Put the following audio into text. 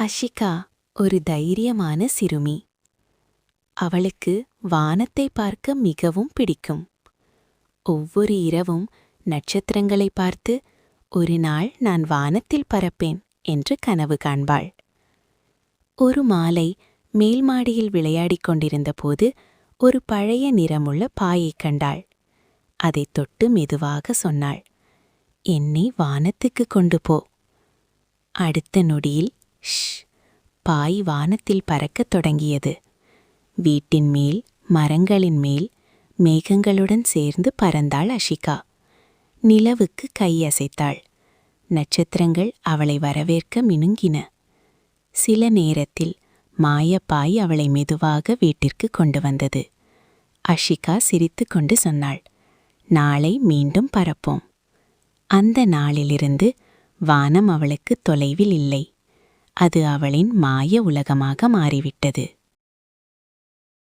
அஷிகா ஒரு தைரியமான சிறுமி. அவளுக்கு வானத்தை பார்க்க மிகவும் பிடிக்கும். ஒவ்வொரு இரவும் நட்சத்திரங்களை பார்த்து, ஒரு நாள் நான் வானத்தில் பறப்பேன் என்று கனவு காண்பாள். ஒரு மாலை மேல் மாடியில் விளையாடிக் கொண்டிருந்தபோது ஒரு பழைய நிறமுள்ள பாயைக் கண்டாள். அதைத் தொட்டு மெதுவாக சொன்னாள், என்னை வானத்துக்கு கொண்டு போ. அடுத்த நொடியில் ஷ், பாய் வானத்தில் பறக்கத் தொடங்கியது. வீட்டின் மேல், மரங்களின் மேல், மேகங்களுடன் சேர்ந்து பறந்தாள் அஷிகா. நிலவுக்கு கையசைத்தாள். நட்சத்திரங்கள் அவளை வரவேற்க மினுங்கின. சில நேரத்தில் மாயப்பாய் அவளை மெதுவாக வீட்டிற்கு கொண்டு வந்தது. அஷிகா சிரித்துக்கொண்டு சொன்னாள், நாளை மீண்டும் பறப்போம். அந்த நாளிலிருந்து வானம் அவளுக்கு தொலைவில் இல்லை. அது அவளின் மாய உலகமாக மாறிவிட்டது.